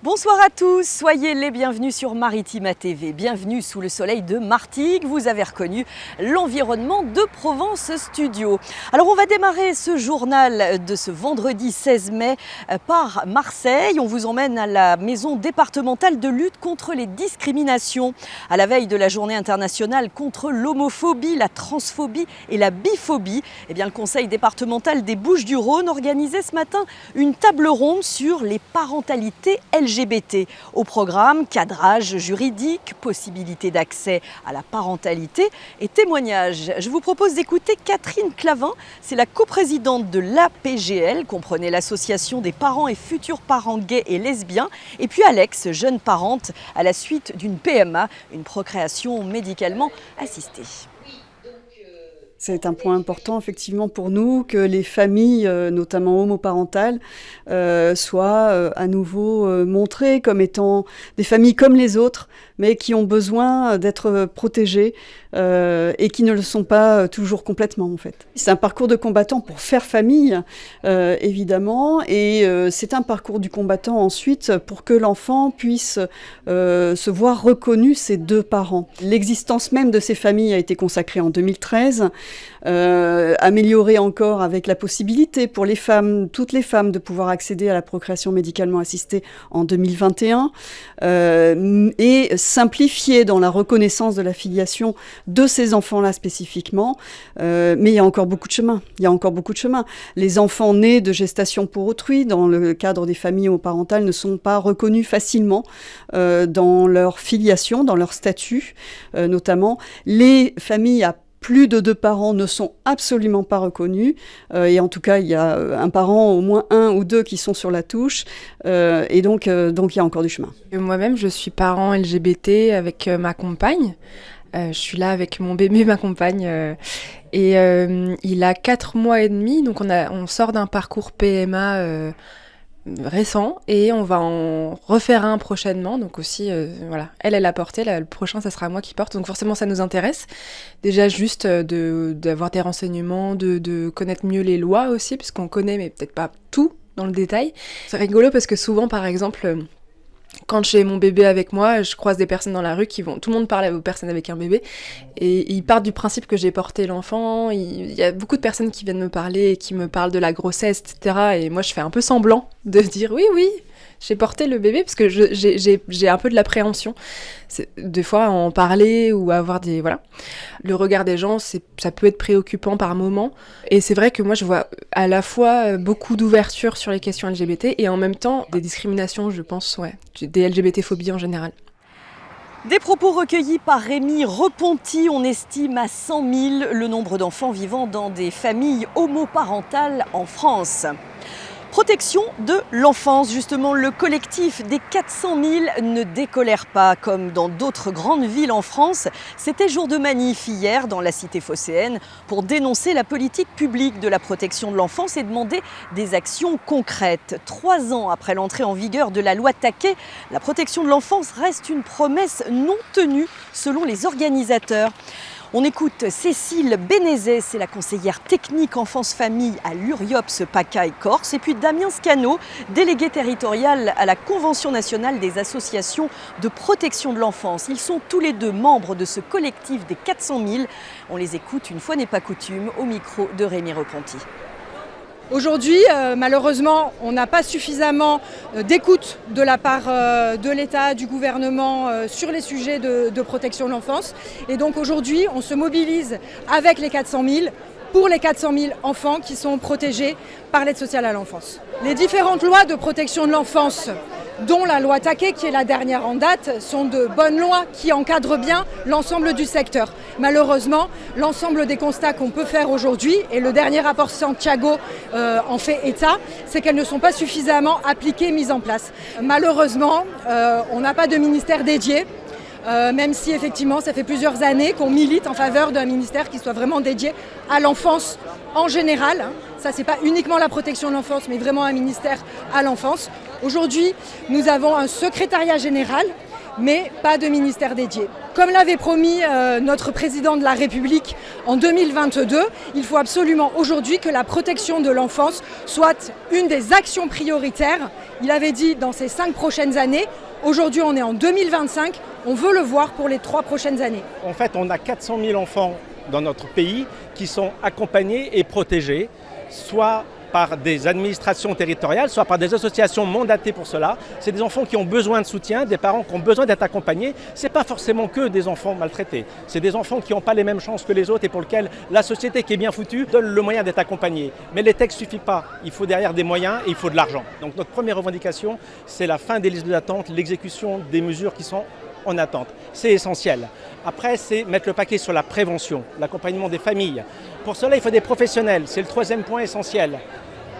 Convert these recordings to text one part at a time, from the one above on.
Bonsoir à tous, soyez les bienvenus sur Maritima TV. Bienvenue sous le soleil de Martigues. Vous avez reconnu l'environnement de Provence Studio. Alors on va démarrer ce journal de ce vendredi 16 mai par Marseille. On vous emmène à la maison départementale de lutte contre les discriminations. À la veille de la journée internationale contre l'homophobie, la transphobie et la biphobie, le conseil départemental des Bouches-du-Rhône organisait ce matin une table ronde sur les parentalités LGBT. Au programme, cadrage juridique, possibilité d'accès à la parentalité et témoignages. Je vous propose d'écouter Catherine Clavin, c'est la coprésidente de l'APGL, comprenez l'association des parents et futurs parents gays et lesbiens, et puis Alex, jeune parente à la suite d'une PMA, une procréation médicalement assistée. C'est un point important effectivement pour nous que les familles, notamment homoparentales, soient à nouveau montrées comme étant des familles comme les autres, mais qui ont besoin d'être protégées et qui ne le sont pas toujours complètement en fait. C'est un parcours de combattant pour faire famille, évidemment, et c'est un parcours du combattant ensuite pour que l'enfant puisse se voir reconnu ses deux parents. L'existence même de ces familles a été consacrée en 2013, améliorée encore avec la possibilité pour les femmes, toutes les femmes, de pouvoir accéder à la procréation médicalement assistée en 2021, et simplifiée dans la reconnaissance de la filiation de ces enfants-là spécifiquement, mais il y a encore beaucoup de chemin. Les enfants nés de gestation pour autrui, dans le cadre des familles homoparentales, ne sont pas reconnus facilement dans leur filiation, dans leur statut, notamment. Les familles à plus de deux parents ne sont absolument pas reconnus, et en tout cas, il y a un parent, au moins un ou deux qui sont sur la touche, et donc il y a encore du chemin. Moi-même, je suis parent LGBT avec ma compagne. Je suis là avec mon bébé, ma compagne, et il a 4 mois et demi, donc on sort d'un parcours PMA récent, et on va en refaire un prochainement, donc aussi, voilà, elle a porté, le prochain, ça sera moi qui porte, donc forcément, ça nous intéresse. Déjà, juste d'avoir des renseignements, de connaître mieux les lois aussi, parce qu'on connaît, mais peut-être pas tout dans le détail. C'est rigolo parce que souvent, par exemple, quand j'ai mon bébé avec moi, je croise des personnes dans la rue tout le monde parle aux personnes avec un bébé, et ils partent du principe que j'ai porté l'enfant. Il y a beaucoup de personnes qui viennent me parler, qui me parlent de la grossesse, etc. Et moi, je fais un peu semblant de dire oui, j'ai porté le bébé, parce que j'ai un peu de l'appréhension. Des fois, en parler ou avoir des... Voilà. Le regard des gens, ça peut être préoccupant par moments. Et c'est vrai que moi, je vois à la fois beaucoup d'ouverture sur les questions LGBT et en même temps des discriminations, je pense, des LGBT-phobies en général. Des propos recueillis par Rémi Reponti. On estime à 100 000 le nombre d'enfants vivant dans des familles homoparentales en France. Protection de l'enfance, justement, le collectif des 400 000 ne décolère pas comme dans d'autres grandes villes en France. C'était jour de manif hier dans la cité phocéenne pour dénoncer la politique publique de la protection de l'enfance et demander des actions concrètes. 3 ans après l'entrée en vigueur de la loi Taquet, la protection de l'enfance reste une promesse non tenue selon les organisateurs. On écoute Cécile Bénézet, c'est la conseillère technique enfance-famille à l'Uriops PACA Corse, et puis Damien Scano, délégué territorial à la Convention nationale des associations de protection de l'enfance. Ils sont tous les deux membres de ce collectif des 400 000. On les écoute, une fois n'est pas coutume, au micro de Rémi Reponti. Aujourd'hui, malheureusement, on n'a pas suffisamment d'écoute de la part de l'État, du gouvernement sur les sujets de protection de l'enfance. Et donc aujourd'hui, on se mobilise avec les 400 000 pour les 400 000 enfants qui sont protégés par l'aide sociale à l'enfance. Les différentes lois de protection de l'enfance, dont la loi Taquet, qui est la dernière en date, sont de bonnes lois qui encadrent bien l'ensemble du secteur. Malheureusement, l'ensemble des constats qu'on peut faire aujourd'hui, et le dernier rapport Santiago en fait état, c'est qu'elles ne sont pas suffisamment appliquées, mises en place. Malheureusement, on n'a pas de ministère dédié. Même si effectivement ça fait plusieurs années qu'on milite en faveur d'un ministère qui soit vraiment dédié à l'enfance en général. Ça, c'est pas uniquement la protection de l'enfance, mais vraiment un ministère à l'enfance. Aujourd'hui, nous avons un secrétariat général mais pas de ministère dédié. Comme l'avait promis notre président de la République en 2022, il faut absolument aujourd'hui que la protection de l'enfance soit une des actions prioritaires. Il avait dit dans ces 5 prochaines années. Aujourd'hui, on est en 2025. On veut le voir pour les 3 prochaines années. En fait, on a 400 000 enfants dans notre pays qui sont accompagnés et protégés, soit par des administrations territoriales, soit par des associations mandatées pour cela. C'est des enfants qui ont besoin de soutien, des parents qui ont besoin d'être accompagnés. Ce n'est pas forcément que des enfants maltraités. C'est des enfants qui n'ont pas les mêmes chances que les autres et pour lesquels la société qui est bien foutue donne le moyen d'être accompagnés. Mais les textes ne suffisent pas. Il faut derrière des moyens et il faut de l'argent. Donc notre première revendication, c'est la fin des listes d'attente, l'exécution des mesures qui sont en attente. C'est essentiel. Après, c'est mettre le paquet sur la prévention, l'accompagnement des familles. Pour cela, il faut des professionnels. C'est le 3e point essentiel.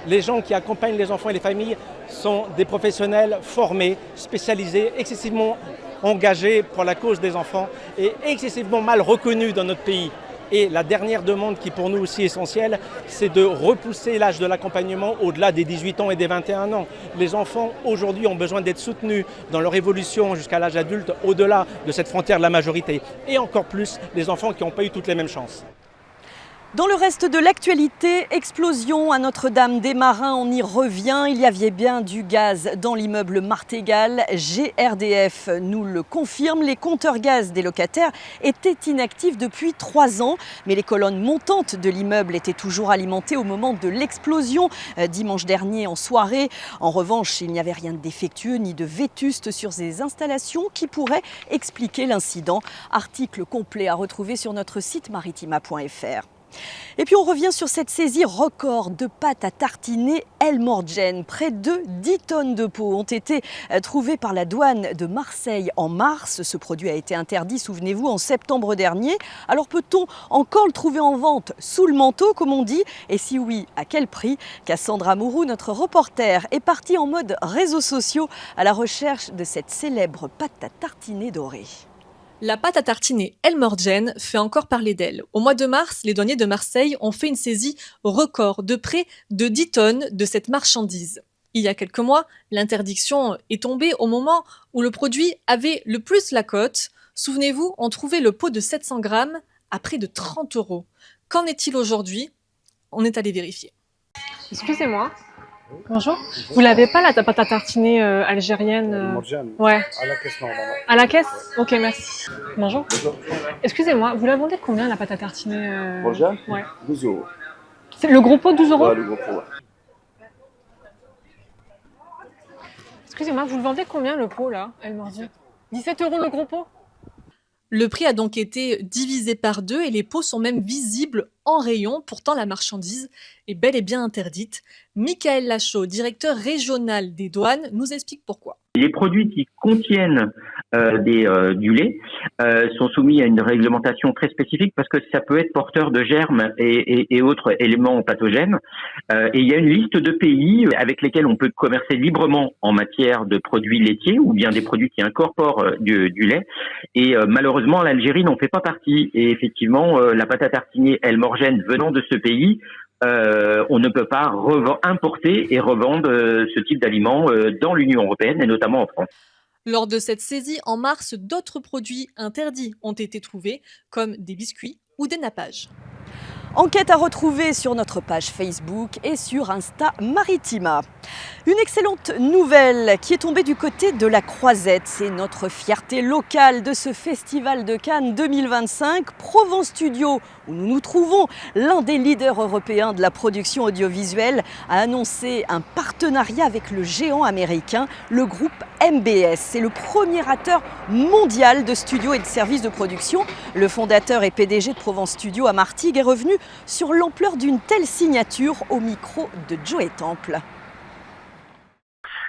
Les gens qui accompagnent les enfants et les familles sont des professionnels formés, spécialisés, excessivement engagés pour la cause des enfants et excessivement mal reconnus dans notre pays. Et la dernière demande qui pour nous aussi est essentielle, c'est de repousser l'âge de l'accompagnement au-delà des 18 ans et des 21 ans. Les enfants aujourd'hui ont besoin d'être soutenus dans leur évolution jusqu'à l'âge adulte, au-delà de cette frontière de la majorité. Et encore plus les enfants qui n'ont pas eu toutes les mêmes chances. Dans le reste de l'actualité, explosion à Notre-Dame-des-Marins, on y revient. Il y avait bien du gaz dans l'immeuble Martégal. GRDF nous le confirme. Les compteurs gaz des locataires étaient inactifs depuis 3 ans. Mais les colonnes montantes de l'immeuble étaient toujours alimentées au moment de l'explosion, dimanche dernier en soirée. En revanche, il n'y avait rien de défectueux ni de vétuste sur ces installations qui pourraient expliquer l'incident. Article complet à retrouver sur notre site maritima.fr. Et puis on revient sur cette saisie record de pâte à tartiner Elmorgen. Près de 10 tonnes de pots ont été trouvées par la douane de Marseille en mars. Ce produit a été interdit, souvenez-vous, en septembre dernier. Alors peut-on encore le trouver en vente sous le manteau, comme on dit? Et si oui, à quel prix? Cassandra Mourou, notre reporter, est partie en mode réseaux sociaux à la recherche de cette célèbre pâte à tartiner dorée. La pâte à tartiner Elmorgen fait encore parler d'elle. Au mois de mars, les douaniers de Marseille ont fait une saisie record de près de 10 tonnes de cette marchandise. Il y a quelques mois, l'interdiction est tombée au moment où le produit avait le plus la cote. Souvenez-vous, on trouvait le pot de 700 grammes à près de 30 €. Qu'en est-il aujourd'hui? On est allé vérifier. Excusez-moi. Bonjour. Vous l'avez pas la pâte à tartiner algérienne Ouais. À la caisse, normalement. À la caisse? Ok, merci. Bonjour. Bonjour. Excusez-moi, vous la vendez combien la pâte à tartiner Ouais. 12 €. C'est le gros pot, 12 €? Ouais, le gros pot, ouais. Excusez-moi, vous le vendez combien le pot là, Elmorgen? 17 € le gros pot? Le prix a donc été divisé par 2 et les pots sont même visibles en rayon. Pourtant, la marchandise est bel et bien interdite. Michael Lachaud, directeur régional des douanes, nous explique pourquoi. Les produits qui contiennent du lait sont soumis à une réglementation très spécifique parce que ça peut être porteur de germes et autres éléments pathogènes. Et il y a une liste de pays avec lesquels on peut commercer librement en matière de produits laitiers ou bien des produits qui incorporent du lait. Et malheureusement, l'Algérie n'en fait pas partie. Et effectivement, la pâte à tartiner Elmorgen venant de ce pays, on ne peut pas importer et revendre ce type d'aliments dans l'Union européenne et notamment en France. Lors de cette saisie, en mars, d'autres produits interdits ont été trouvés, comme des biscuits ou des nappages. Enquête à retrouver sur notre page Facebook et sur Insta Maritima. Une excellente nouvelle qui est tombée du côté de la Croisette. C'est notre fierté locale de ce Festival de Cannes 2025. Provence Studio, où nous nous trouvons, l'un des leaders européens de la production audiovisuelle, a annoncé un partenariat avec le géant américain, le groupe MBS. C'est le premier acteur mondial de studios et de services de production. Le fondateur et PDG de Provence Studio à Martigues est revenu sur l'ampleur d'une telle signature au micro de Joey Temple.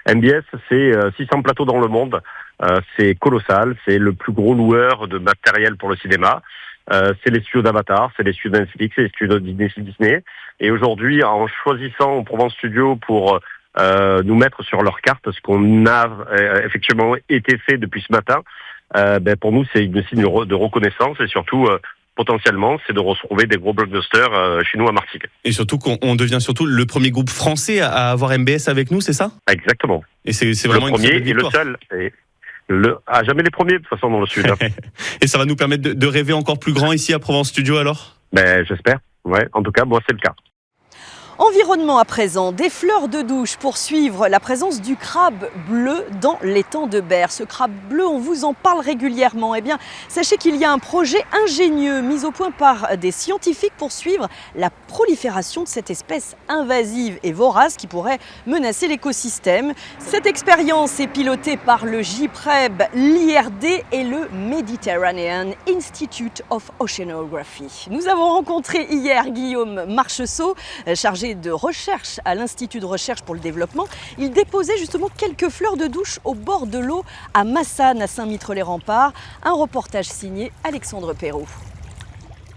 MBS, c'est 600 plateaux dans le monde. C'est colossal. C'est le plus gros loueur de matériel pour le cinéma. C'est les studios d'Avatar, c'est les studios de Netflix, c'est les studios de Disney. Et aujourd'hui, en choisissant Provence Studio pour nous mettre sur leur carte, ce qu'on a effectivement été fait depuis ce matin, pour nous, c'est une signe de reconnaissance et surtout... potentiellement, c'est de retrouver des gros blockbusters chez nous à Martigues. Et surtout qu'on devient surtout le premier groupe français à avoir MBS avec nous, c'est ça? Exactement. Et c'est vraiment le premier et le seul. Jamais les premiers de toute façon dans le sud. Hein. Et ça va nous permettre de rêver encore plus grand ici à Provence Studio alors? Ben j'espère. Ouais. En tout cas, moi c'est le cas. Environnement à présent, des fleurs de douche pour suivre la présence du crabe bleu dans l'étang de Berre. Ce crabe bleu, on vous en parle régulièrement. Eh bien, sachez qu'il y a un projet ingénieux mis au point par des scientifiques pour suivre la prolifération de cette espèce invasive et vorace qui pourrait menacer l'écosystème. Cette expérience est pilotée par le JPREB, l'IRD et le Mediterranean Institute of Oceanography. Nous avons rencontré hier Guillaume Marcheseau, chargé de recherche à l'Institut de recherche pour le développement. Il déposait justement quelques fleurs de douche au bord de l'eau à Massane, à Saint-Mitre-les-Remparts. Un reportage signé Alexandre Perrault.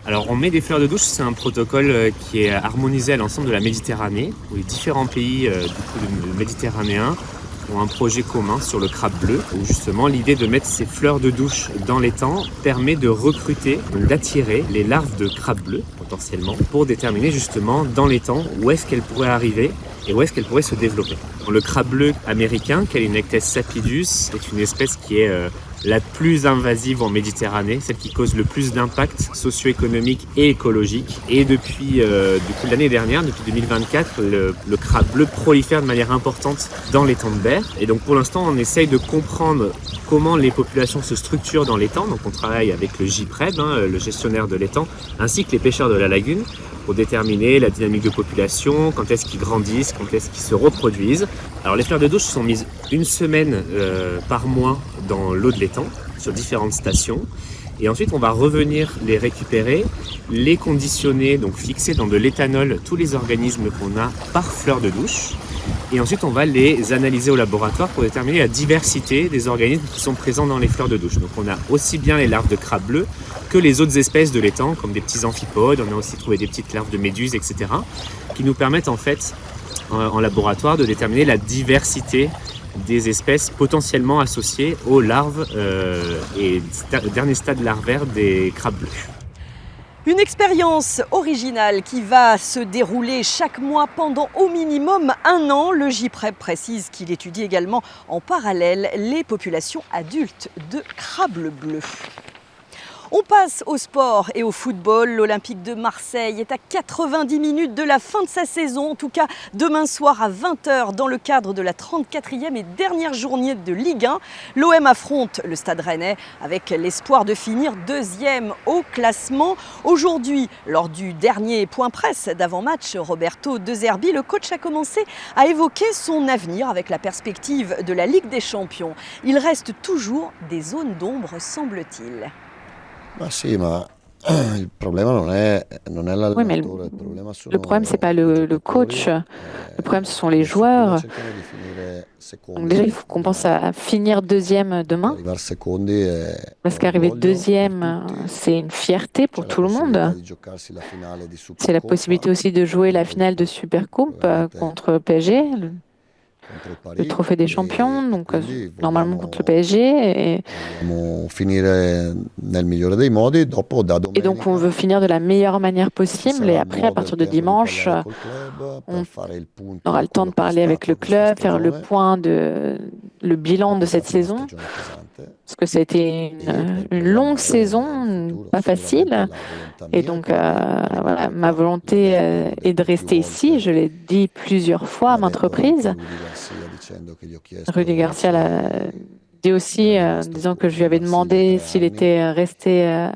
Alors on met des fleurs de douche, c'est un protocole qui est harmonisé à l'ensemble de la Méditerranée, où les différents pays méditerranéens ont un projet commun sur le crabe bleu, où justement l'idée de mettre ces fleurs de douche dans l'étang permet de recruter, d'attirer les larves de crabe bleu potentiellement, pour déterminer justement dans l'étang où est-ce qu'elles pourraient arriver et où est-ce qu'elles pourraient se développer. Le crabe bleu américain, Calinectes sapidus, est une espèce qui est la plus invasive en Méditerranée, celle qui cause le plus d'impact socio-économique et écologique. Et depuis l'année dernière, depuis 2024, le crabe bleu prolifère de manière importante dans l'étang de Berre. Et donc pour l'instant, on essaye de comprendre comment les populations se structurent dans l'étang. Donc on travaille avec le JPREB, le gestionnaire de l'étang, ainsi que les pêcheurs de la lagune, pour déterminer la dynamique de population, quand est-ce qu'ils grandissent, quand est-ce qu'ils se reproduisent. Alors les fleurs de douche sont mises une semaine par mois dans l'eau de l'étang, sur différentes stations. Et ensuite, on va revenir les récupérer, les conditionner, donc fixer dans de l'éthanol tous les organismes qu'on a par fleur de douche. Et ensuite, on va les analyser au laboratoire pour déterminer la diversité des organismes qui sont présents dans les fleurs de douche. Donc on a aussi bien les larves de crabe bleu que les autres espèces de l'étang, comme des petits amphipodes. On a aussi trouvé des petites larves de méduses, etc., qui nous permettent en fait, en laboratoire, de déterminer la diversité des espèces potentiellement associées aux larves et dernier stade larvaire des crabes bleus. Une expérience originale qui va se dérouler chaque mois pendant au minimum 1 an. Le JPREB précise qu'il étudie également en parallèle les populations adultes de crabes bleus. On passe au sport et au football. L'Olympique de Marseille est à 90 minutes de la fin de sa saison. En tout cas, demain soir à 20h, dans le cadre de la 34e et dernière journée de Ligue 1, l'OM affronte le Stade Rennais avec l'espoir de finir 2e au classement. Aujourd'hui, lors du dernier point presse d'avant-match, Roberto De Zerbi, le coach, a commencé à évoquer son avenir avec la perspective de la Ligue des Champions. Il reste toujours des zones d'ombre, semble-t-il. Ma sì, ma il problema non è l'allenatore, Oui, mais le problème, c'est pas le coach. Le problème, ce sont les joueurs. Donc déjà, il faut qu'on pense à finir 2e demain. Parce qu'arriver 2e, c'est une fierté pour tout le monde. C'est la possibilité aussi de jouer la finale de Supercoupe contre PSG, le trophée des champions, donc normalement contre le PSG. Et donc on veut finir de la meilleure manière possible. Et après, à partir de dimanche, on aura le temps de parler avec le club, faire le point le bilan de cette saison. Parce que ça a été une longue saison, pas facile. Et donc, voilà, ma volonté est de rester ici. Je l'ai dit plusieurs fois à maintes reprises. Rudy Garcia l'a dit aussi, en disant que je lui avais demandé s'il était resté à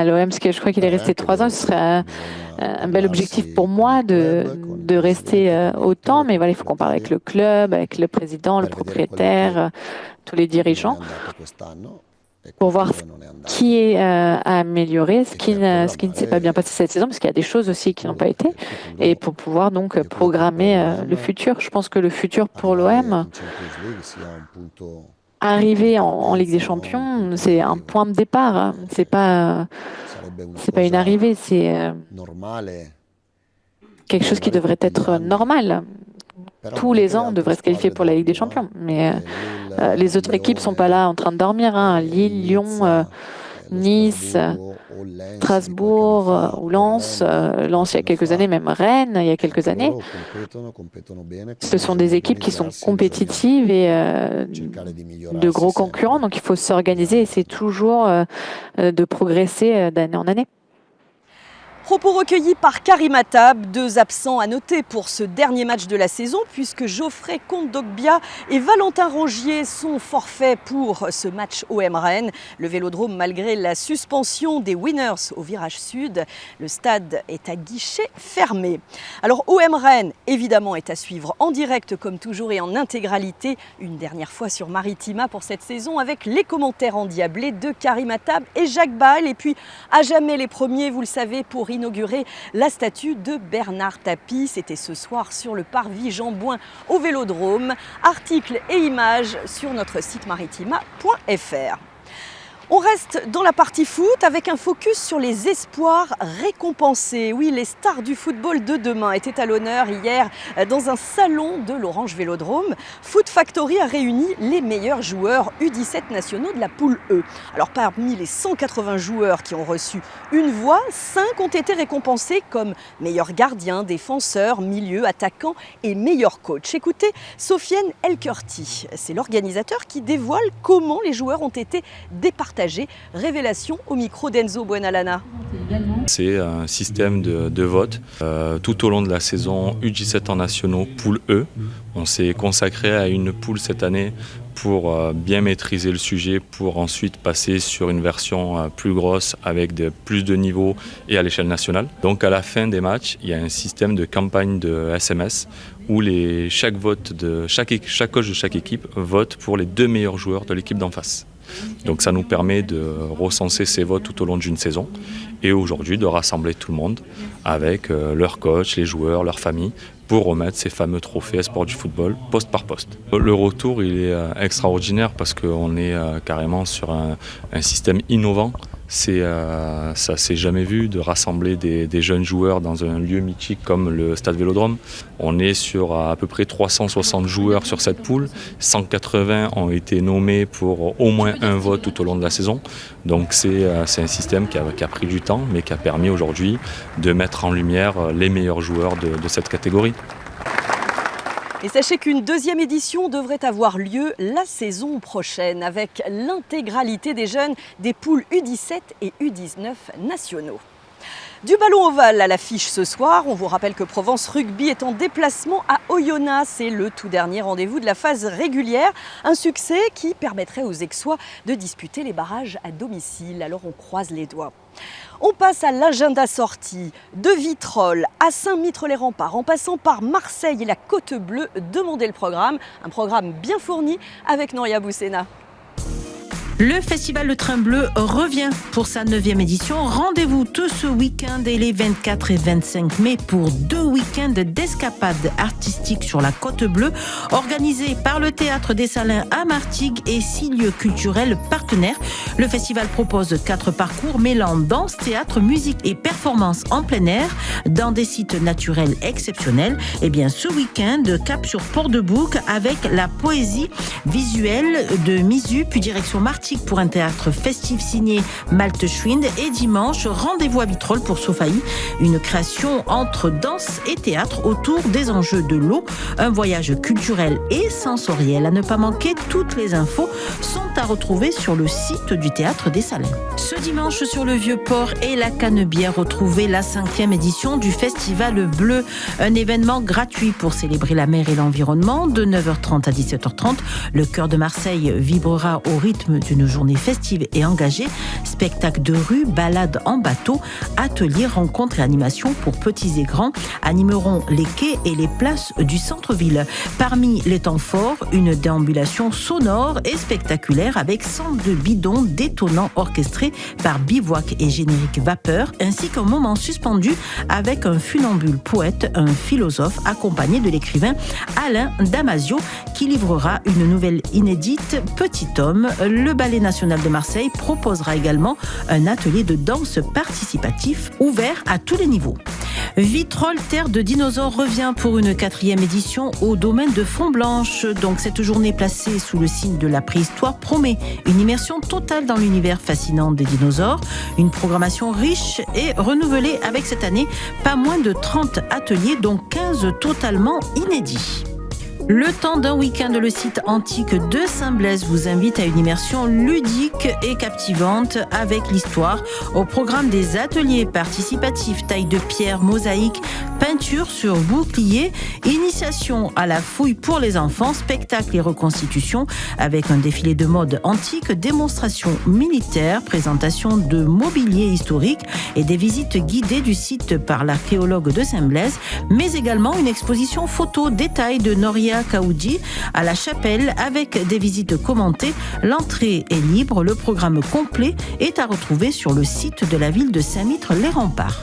l'OM, parce que je crois qu'il est resté 3 ans. Ce serait un bel objectif pour moi de rester autant. Mais voilà, il faut qu'on parle avec le club, avec le président, le propriétaire, tous les dirigeants, pour voir ce qui est à améliorer, ce qui ne s'est pas bien passé cette saison, parce qu'il y a des choses aussi qui n'ont pas été, et pour pouvoir donc programmer le futur. Je pense que le futur pour l'OM, arriver en Ligue des Champions, c'est un point de départ. C'est pas une arrivée, c'est quelque chose qui devrait être normal. Tous les ans, on devrait se qualifier pour la Ligue des Champions. Mais les autres équipes sont pas là en train de dormir. Lille, Lyon, Nice, Strasbourg ou Lens, Lens il y a quelques années, même Rennes il y a quelques années. Ce sont des équipes qui sont compétitives et de gros concurrents, donc il faut s'organiser et c'est toujours de progresser d'année en année. Propos recueillis par Karima Tab, 2 absents à noter pour ce dernier match de la saison puisque Geoffrey Kondogbia et Valentin Rongier sont forfaits pour ce match OM Rennes. Le Vélodrome, malgré la suspension des Winners au virage sud, le stade est à guichet fermé. Alors OM Rennes, évidemment, est à suivre en direct comme toujours et en intégralité une dernière fois sur Maritima pour cette saison avec les commentaires endiablés de Karima Tab et Jacques Baal. Et puis à jamais les premiers, vous le savez, pour inaugurer la statue de Bernard Tapie. C'était ce soir sur le parvis Jean-Bouin au Vélodrome. Articles et images sur notre site maritima.fr. On reste dans la partie foot avec un focus sur les espoirs récompensés. Oui, les stars du football de demain étaient à l'honneur hier dans un salon de l'Orange Vélodrome. Foot Factory a réuni les meilleurs joueurs U17 nationaux de la poule E. Alors parmi les 180 joueurs qui ont reçu une voix, 5 ont été récompensés comme meilleur gardien, défenseur, milieu, attaquant et meilleur coach. Écoutez, Sofiane Elkurti, c'est l'organisateur qui dévoile comment les joueurs ont été départagés. Révélation au micro d'Enzo Buenalana. C'est un système de vote tout au long de la saison U17 en nationaux poule E. On s'est consacré à une poule cette année pour bien maîtriser le sujet, pour ensuite passer sur une version plus grosse avec plus de niveaux et à l'échelle nationale. Donc à la fin des matchs, il y a un système de campagne de SMS où chaque coach de chaque équipe vote pour les 2 meilleurs joueurs de l'équipe d'en face. Donc ça nous permet de recenser ces votes tout au long d'une saison et aujourd'hui de rassembler tout le monde avec leur coach, les joueurs, leur famille pour remettre ces fameux trophées Espoir du football poste par poste. Le retour il est extraordinaire parce qu'on est carrément sur un système innovant. Ça s'est jamais vu de rassembler des jeunes joueurs dans un lieu mythique comme le Stade Vélodrome. On est sur à peu près 360 joueurs sur cette poule. 180 ont été nommés pour au moins un vote tout au long de la saison. Donc c'est un système qui a pris du temps mais qui a permis aujourd'hui de mettre en lumière les meilleurs joueurs de cette catégorie. Et sachez qu'une 2e édition devrait avoir lieu la saison prochaine avec l'intégralité des jeunes des poules U17 et U19 nationaux. Du ballon ovale à l'affiche ce soir, on vous rappelle que Provence Rugby est en déplacement à Oyonnax. C'est le tout dernier rendez-vous de la phase régulière. Un succès qui permettrait aux Aixois de disputer les barrages à domicile. Alors on croise les doigts. On passe à l'agenda sortie de Vitrolles à Saint-Mitre-les-Remparts en passant par Marseille et la Côte Bleue. Demandez le programme, un programme bien fourni avec Noria Boussena. Le festival Le Train Bleu revient pour sa 9e édition. Rendez-vous tout ce week-end et les 24 et 25 mai pour 2 week-ends d'escapades artistiques sur la Côte Bleue, organisés par le Théâtre des Salins à Martigues et 6 lieux culturels partenaires. Le festival propose 4 parcours mêlant danse, théâtre, musique et performance en plein air dans des sites naturels exceptionnels. Et bien ce week-end, cap sur Port-de-Bouc avec la poésie visuelle de Misu, puis direction Martigues pour un théâtre festif signé Malte Schwind. Et dimanche, rendez-vous à Vitrolles pour Sofaï, une création entre danse et théâtre autour des enjeux de l'eau. Un voyage culturel et sensoriel à ne pas manquer. Toutes les infos sont à retrouver sur le site du Théâtre des Salins. Ce dimanche, sur le Vieux-Port et la Canebière, retrouvez la 5e édition du Festival Bleu. Un événement gratuit pour célébrer la mer et l'environnement. De 9h30 à 17h30, le cœur de Marseille vibrera au rythme d'une journée festive et engagée. Spectacles de rue, balades en bateau, ateliers, rencontres et animations pour petits et grands animeront les quais et les places du centre-ville. Parmi les temps forts, une déambulation sonore et spectaculaire avec 102 bidons détonnants orchestrés par bivouac et générique vapeur, ainsi qu'un moment suspendu avec un funambule poète, un philosophe accompagné de l'écrivain Alain Damasio qui livrera une nouvelle inédite, Petit homme. Le Ballet national de Marseille proposera également un atelier de danse participatif ouvert à tous les niveaux. Vitrolles, terre de dinosaures revient pour une 4e édition au domaine de Font-Blanche. Donc cette journée placée sous le signe de la préhistoire promet une immersion totale dans l'univers fascinant des dinosaures. Une programmation riche et renouvelée avec cette année pas moins de 30 ateliers, dont 15 totalement inédits. Le temps d'un week-end, le site antique de Saint-Blaise vous invite à une immersion ludique et captivante avec l'histoire. Au programme des ateliers participatifs, taille de pierre, mosaïque, peinture sur bouclier, initiation à la fouille pour les enfants, spectacle et reconstitution avec un défilé de mode antique, démonstration militaire, présentation de mobilier historique et des visites guidées du site par l'archéologue de Saint-Blaise, mais également une exposition photo détail de Noria Kaoudi à la chapelle avec des visites commentées. L'entrée est libre, le programme complet est à retrouver sur le site de la ville de Saint-Mitre-les-Remparts.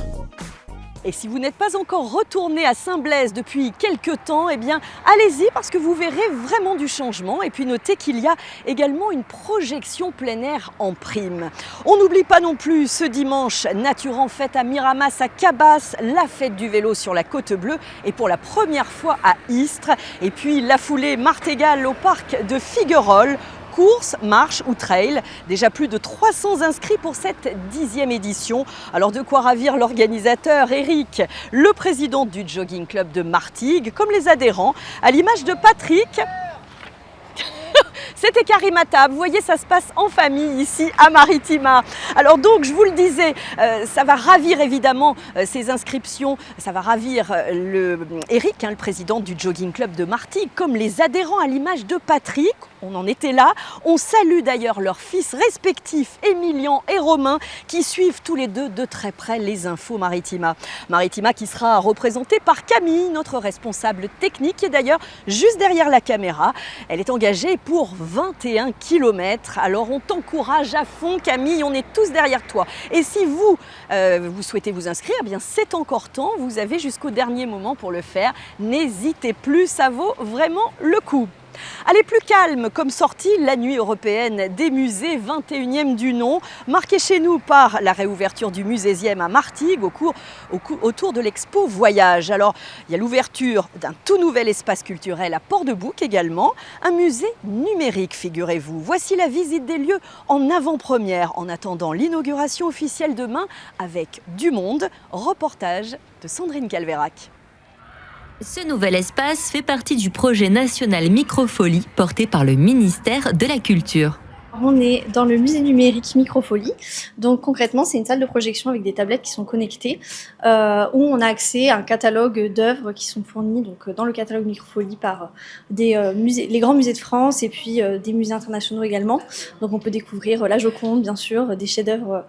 Et si vous n'êtes pas encore retourné à Saint-Blaise depuis quelques temps, eh bien allez-y parce que vous verrez vraiment du changement. Et puis notez qu'il y a également une projection plein air en prime. On n'oublie pas non plus ce dimanche, Nature en fête à Miramas, à Cabasse, la fête du vélo sur la Côte Bleue et pour la première fois à Istres. Et puis la foulée Martégal au parc de Figuerolles. Course, marche ou trail, déjà plus de 300 inscrits pour cette 10e édition. Alors de quoi ravir l'organisateur Eric, le président du jogging club de Martigues, comme les adhérents, à l'image de Patrick. C'était Karimata, vous voyez ça se passe en famille ici à Maritima. Alors donc je vous le disais, ça va ravir évidemment ces inscriptions, ça va ravir Eric, le président du jogging club de Martigues, comme les adhérents à l'image de Patrick. On en était là. On salue d'ailleurs leurs fils respectifs, Émilian et Romain, qui suivent tous les deux de très près les infos Maritima. Maritima qui sera représentée par Camille, notre responsable technique, qui est d'ailleurs juste derrière la caméra. Elle est engagée pour 21 km. Alors on t'encourage à fond Camille, on est tous derrière toi. Et si vous souhaitez vous inscrire, eh bien c'est encore temps. Vous avez jusqu'au dernier moment pour le faire. N'hésitez plus, ça vaut vraiment le coup. Allez, plus calme comme sortie, la nuit européenne des musées, 21e du nom, marquée chez nous par la réouverture du Musésième à Martigues autour de l'expo Voyage. Alors, il y a l'ouverture d'un tout nouvel espace culturel à Port-de-Bouc également, un musée numérique, figurez-vous. Voici la visite des lieux en avant-première, en attendant l'inauguration officielle demain avec du monde. Reportage de Sandrine Calvérac. Ce nouvel espace fait partie du projet national Microfolie porté par le ministère de la Culture. On est dans le musée numérique Microfolie. Donc concrètement, c'est une salle de projection avec des tablettes qui sont connectées où on a accès à un catalogue d'œuvres qui sont fournies donc, dans le catalogue Microfolie par les grands musées de France et puis des musées internationaux également. Donc on peut découvrir la Joconde, bien sûr, des chefs-d'œuvre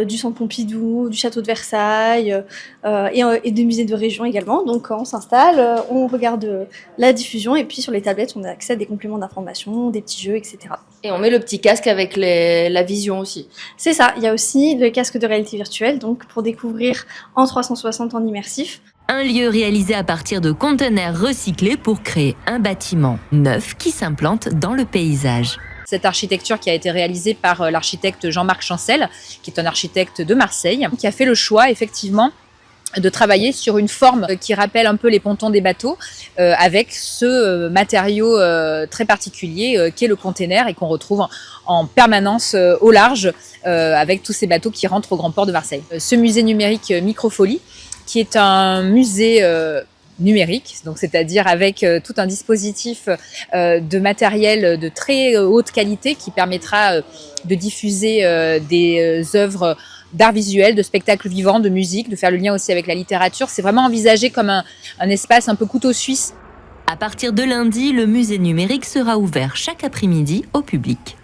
du Centre Pompidou, du Château de Versailles et des musées de région également. Donc on s'installe, on regarde la diffusion et puis sur les tablettes, on a accès à des compléments d'information, des petits jeux, etc. Et on met le petit casque avec la vision aussi. C'est ça, il y a aussi le casque de réalité virtuelle, donc pour découvrir en 360 en immersif. Un lieu réalisé à partir de conteneurs recyclés pour créer un bâtiment neuf qui s'implante dans le paysage. Cette architecture qui a été réalisée par l'architecte Jean-Marc Chancel, qui est un architecte de Marseille, qui a fait le choix effectivement de travailler sur une forme qui rappelle un peu les pontons des bateaux avec ce matériau très particulier qui est le container et qu'on retrouve en permanence au large avec tous ces bateaux qui rentrent au grand port de Marseille. Ce musée numérique Microfolie qui est un musée numérique, donc c'est-à-dire avec tout un dispositif de matériel de très haute qualité qui permettra de diffuser des œuvres d'art visuel, de spectacles vivants, de musique, de faire le lien aussi avec la littérature. C'est vraiment envisagé comme un espace un peu couteau suisse. À partir de lundi, le musée numérique sera ouvert chaque après-midi au public.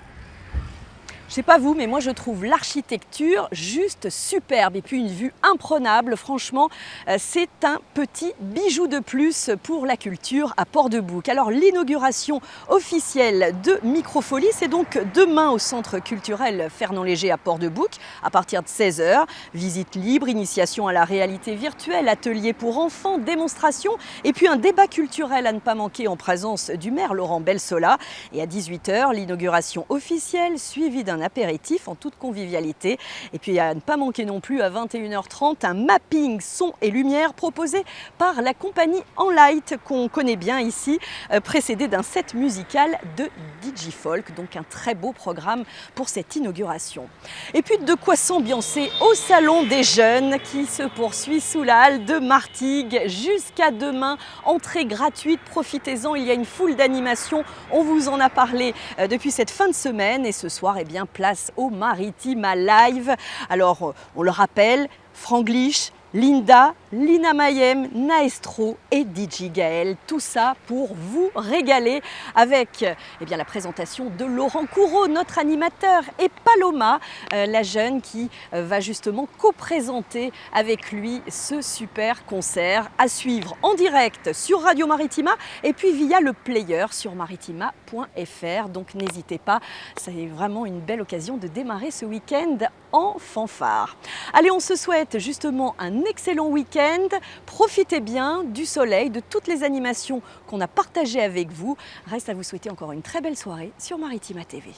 Je sais pas vous, mais moi je trouve l'architecture juste superbe et puis une vue imprenable. Franchement, c'est un petit bijou de plus pour la culture à Port-de-Bouc. Alors l'inauguration officielle de Microfolie, c'est donc demain au centre culturel Fernand Léger à Port-de-Bouc à partir de 16h. Visite libre, initiation à la réalité virtuelle, atelier pour enfants, démonstration et puis un débat culturel à ne pas manquer en présence du maire Laurent Belsola. Et à 18h, l'inauguration officielle suivie d'un un apéritif en toute convivialité. Et puis à ne pas manquer non plus à 21h30 un mapping son et lumière proposé par la compagnie Enlight qu'on connaît bien ici, précédé d'un set musical de Digifolk, donc un très beau programme pour cette inauguration. Et puis de quoi s'ambiancer au Salon des Jeunes qui se poursuit sous la halle de Martigues jusqu'à demain. Entrée gratuite, profitez-en, il y a une foule d'animations, on vous en a parlé depuis cette fin de semaine et ce soir, eh bien, place au Maritima Live. Alors, on le rappelle, Franglish, Linda, Lina Mayem, Naestro et DJ Gaël. Tout ça pour vous régaler avec la présentation de Laurent Courreau, notre animateur, et Paloma, la jeune qui va justement co-présenter avec lui ce super concert à suivre en direct sur Radio Maritima et puis via le player sur maritima.fr. Donc n'hésitez pas, c'est vraiment une belle occasion de démarrer ce week-end en fanfare. Allez, on se souhaite justement un excellent week-end. Profitez bien du soleil, de toutes les animations qu'on a partagées avec vous. Reste à vous souhaiter encore une très belle soirée sur Maritima TV.